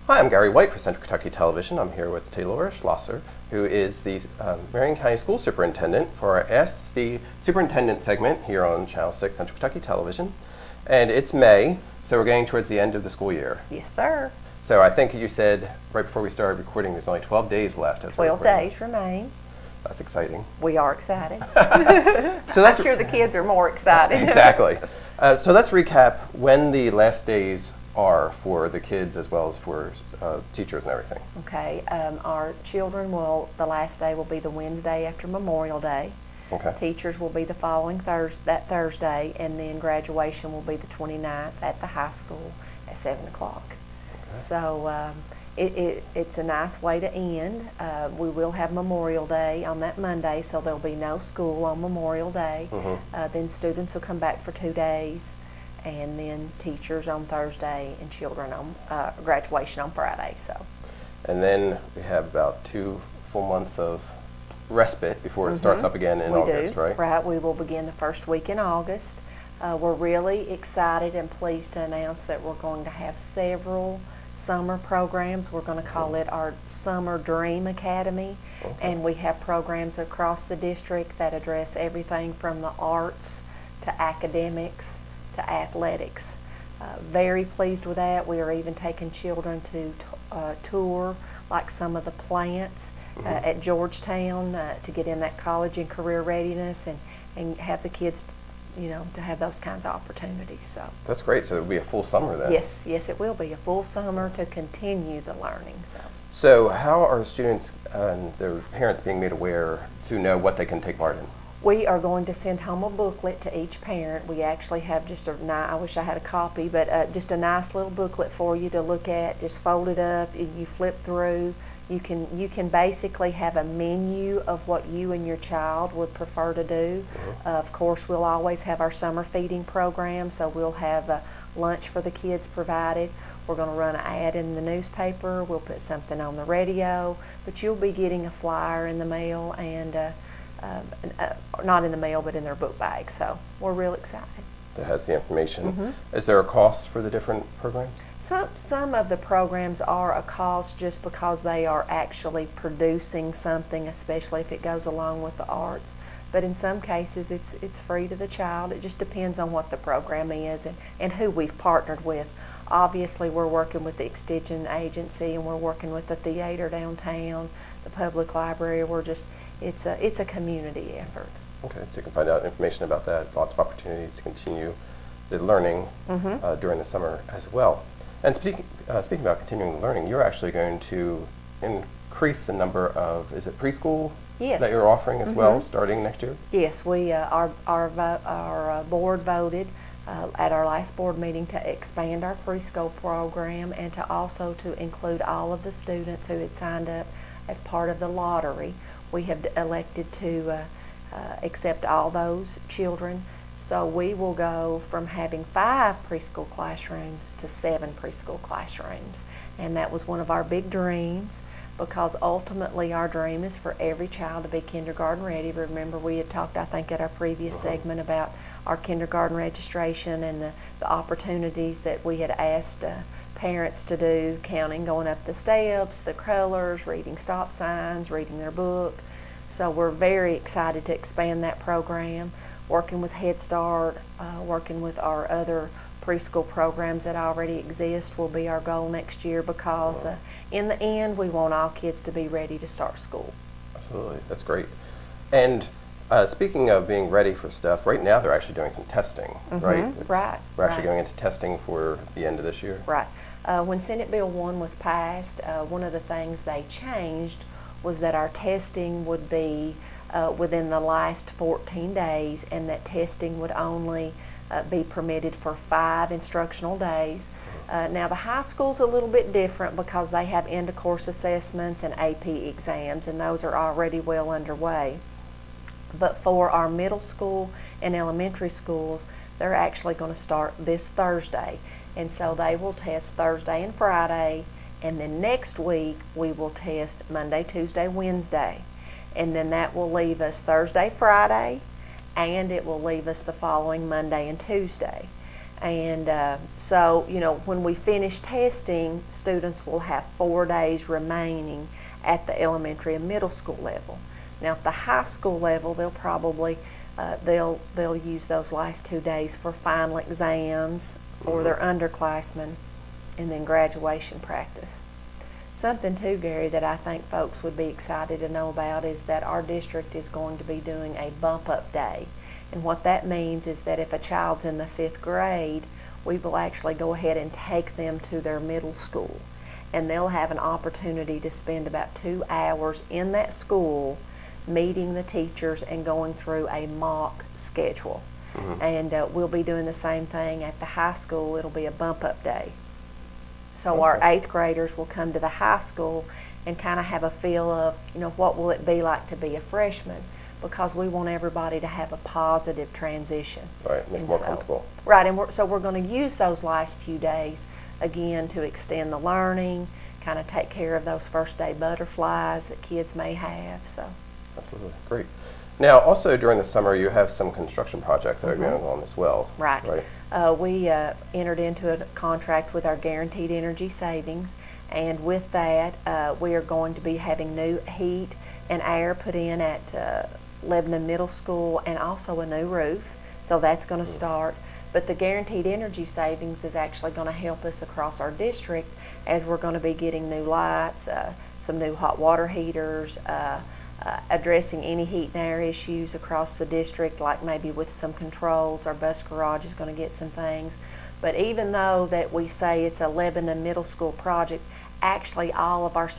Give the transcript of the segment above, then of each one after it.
Hi, I'm Gary White for Central Kentucky Television. I'm here with Taylor Schlosser, who is the Marion County School Superintendent for our Ask the Superintendent segment here on Channel 6 Central Kentucky Television. And it's May, so we're getting towards the end of the school year. Yes, sir. So I think you said right before we started recording there's only 12 days left. 12 days remain. That's exciting. We are excited. So I'm sure the kids are more excited. Exactly. So let's recap when the last days are for the kids as well as for teachers and everything. Okay. Our children the last day will be the Wednesday after Memorial Day. Okay. Teachers will be the following Thursday, and then graduation will be the 29th at the high school at 7 o'clock. Okay. So it's a nice way to end. We will have Memorial Day on that Monday, so there'll be no school on Memorial Day. Mm-hmm. Then students will come back for 2 days, and then teachers on Thursday and children on graduation on Friday. So. And then we have about 2 full months of respite before it starts up again in August, right? Right. We will begin the first week in August. We're really excited and pleased to announce that we're going to have several summer programs. We're going to call it our Summer Dream Academy. Okay. And we have programs across the district that address everything from the arts to academics to athletics. Very pleased with that. We are even taking children to tour like some of the plants at Georgetown to get in that college and career readiness and have the kids, to have those kinds of opportunities. So that's great. So it'll be a full summer then. Yes, it will be a full summer to continue the learning. So how are students and their parents being made aware to know what they can take part in? We are going to send home a booklet to each parent. We actually have just I wish I had a copy, but just a nice little booklet for you to look at. Just fold it up, you flip through. You can basically have a menu of what you and your child would prefer to do. Of course, we'll always have our summer feeding program, so we'll have lunch for the kids provided. We're going to run an ad in the newspaper. We'll put something on the radio, but you'll be getting a flyer in the mail and not in the mail, but in their book bag. So we're real excited. That has the information. Is there a cost for the different programs? Some of the programs are a cost just because they are actually producing something, especially if it goes along with the arts. But in some cases, it's free to the child. It just depends on what the program is and who we've partnered with. Obviously, we're working with the Extension Agency, and we're working with the theater downtown, the public library. It's a community effort. Okay, so you can find out information about that. Lots of opportunities to continue the learning during the summer as well. And speaking about continuing the learning, you're actually going to increase the number of, is it preschool that you're offering as well starting next year? Yes, our board voted at our last board meeting to expand our preschool program and to also to include all of the students who had signed up as part of the lottery. We have elected to accept all those children. So we will go from having 5 preschool classrooms to 7 preschool classrooms. And that was one of our big dreams, because ultimately our dream is for every child to be kindergarten ready. Remember, we had talked, I think, at our previous segment about our kindergarten registration and the opportunities that we had asked parents to do, counting, going up the steps, the colors, reading stop signs, reading their book. So we're very excited to expand that program, working with Head Start, working with our other preschool programs that already exist will be our goal next year, because in the end we want all kids to be ready to start school. Absolutely, that's great. And speaking of being ready for stuff, right now they're actually doing some testing, right? Right. We're actually going into testing for the end of this year. Right. When Senate Bill 1 was passed, one of the things they changed was that our testing would be within the last 14 days, and that testing would only be permitted for 5 instructional days. Now the high school's a little bit different because they have end-of-course assessments and AP exams, and those are already well underway. But for our middle school and elementary schools, they're actually going to start this Thursday. And so they will test Thursday and Friday, and then next week we will test Monday, Tuesday, Wednesday. And then that will leave us Thursday, Friday, and it will leave us the following Monday and Tuesday. And so, you know, when we finish testing, students will have 4 days remaining at the elementary and middle school level. Now, at the high school level, they'll probably they'll use those last 2 days for final exams for their underclassmen, and then graduation practice. Something too, Gary, that I think folks would be excited to know about is that our district is going to be doing a bump up day. And what that means is that if a child's in the 5th grade, we will actually go ahead and take them to their middle school. And they'll have an opportunity to spend about 2 hours in that school meeting the teachers and going through a mock schedule. And we'll be doing the same thing at the high school. It'll be a bump up day. So our 8th graders will come to the high school and kind of have a feel of, you know, what will it be like to be a freshman, because we want everybody to have a positive transition. Right, make more comfortable. Right, and so we're going to use those last few days, again, to extend the learning, kind of take care of those first day butterflies that kids may have. So. Absolutely, great. Now, also during the summer, you have some construction projects that are going on as well. Right. We entered into a contract with our Guaranteed Energy Savings, and with that, we are going to be having new heat and air put in at Lebanon Middle School, and also a new roof. So that's going to start. But the Guaranteed Energy Savings is actually going to help us across our district, as we're going to be getting new lights, some new hot water heaters, addressing any heat and air issues across the district, like maybe with some controls. Our bus garage is going to get some things. But even though that we say it's a Lebanon Middle School project, actually all of our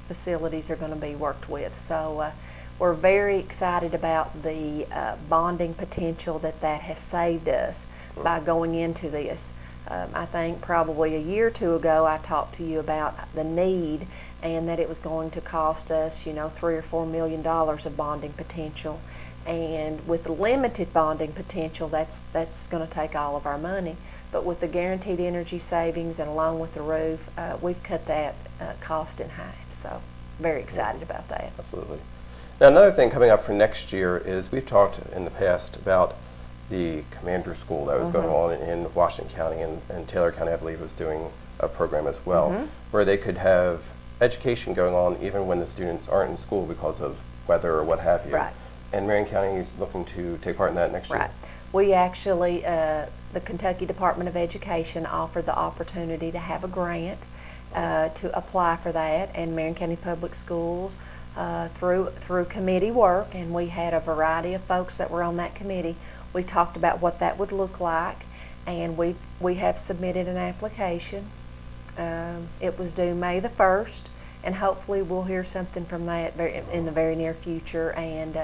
facilities are going to be worked with. So we're very excited about the bonding potential that has saved us by going into this. I think probably a year or two ago I talked to you about the need, and that it was going to cost us, you know, $3 or $4 million of bonding potential. And with the limited bonding potential, that's going to take all of our money. But with the Guaranteed Energy Savings and along with the roof, we've cut that cost in half. So very excited about that. Absolutely. Now, another thing coming up for next year is we've talked in the past about the commander school that was going on in Washington County, and Taylor County, I believe, was doing a program as well, where they could have education going on even when the students aren't in school because of weather or what have you. Right. And Marion County is looking to take part in that next year. Right. We actually, the Kentucky Department of Education offered the opportunity to have a grant to apply for that, and Marion County Public Schools through committee work, and we had a variety of folks that were on that committee. We talked about what that would look like, and we have submitted an application. It was due May the 1st, and hopefully we'll hear something from that in the very near future. And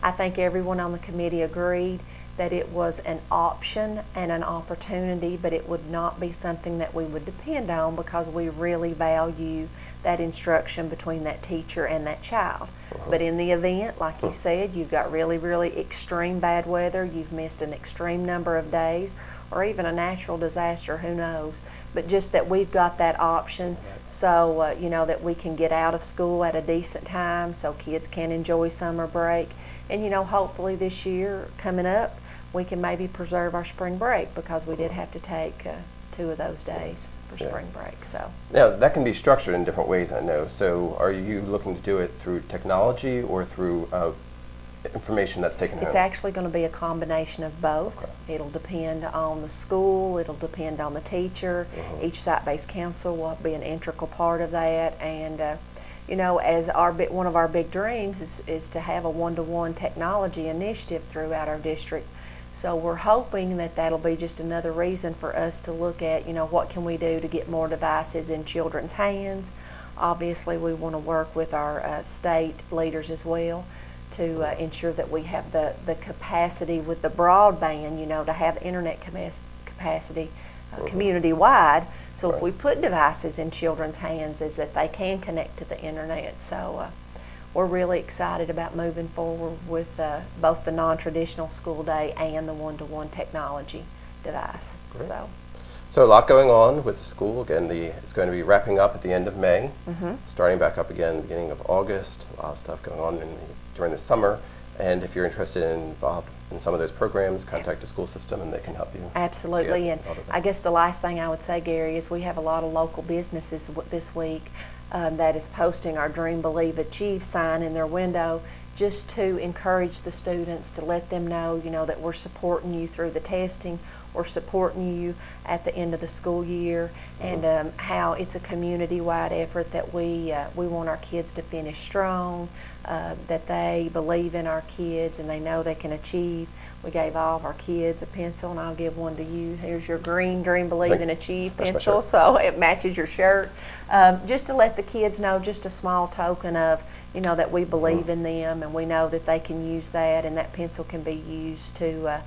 I think everyone on the committee agreed that it was an option and an opportunity, but it would not be something that we would depend on, because we really value that instruction between that teacher and that child. But in the event, like you said, you've got really, really extreme bad weather, you've missed an extreme number of days, or even a natural disaster, who knows. But just that we've got that option, so you know, that we can get out of school at a decent time so kids can enjoy summer break. And you know, hopefully this year coming up, we can maybe preserve our spring break, because we did have to take 2 of those days for spring break. So now that can be structured in different ways, I know. So are you looking to do it through technology or through information that's taken home? It's actually going to be a combination of both. Okay. It'll depend on the school, it'll depend on the teacher. Each site-based council will be an integral part of that. And you know, as one of our big dreams is to have a one-to-one technology initiative throughout our district. So we're hoping that that'll be just another reason for us to look at, you know, what can we do to get more devices in children's hands. Obviously, we want to work with our state leaders as well to ensure that we have the capacity with the broadband, you know, to have internet capacity community-wide. So if we put devices in children's hands, is that they can connect to the internet. So we're really excited about moving forward with both the non-traditional school day and the one-to-one technology device. So a lot going on with the school. Again, it's going to be wrapping up at the end of May, starting back up again beginning of August. A lot of stuff going on during the summer, And if you're interested in involved in some of those programs, contact the school system and they can help you. Absolutely. get And involved with that. I guess the last thing I would say, Gary, is we have a lot of local businesses this week that is posting our Dream, Believe, Achieve sign in their window, just to encourage the students, to let them know, that we're supporting you through the testing, we're supporting you at the end of the school year, and how it's a community-wide effort that we want our kids to finish strong, that they believe in our kids and they know they can achieve. We gave all of our kids a pencil, and I'll give one to you. Here's your green Dream, Believe, and Achieve That's my pencil, shirt. so it matches your shirt. Just to let the kids know, just a small token of, that we believe in them, and we know that they can use that, and that pencil can be used to,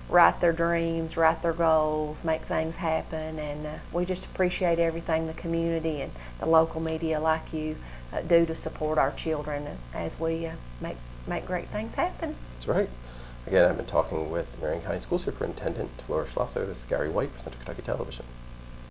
write their dreams, write their goals, make things happen, and we just appreciate everything the community and the local media like you do to support our children as we make great things happen. That's right. Again, I've been talking with the Marion County School Superintendent, Laura Schlasso. This is Gary White for Central Kentucky Television.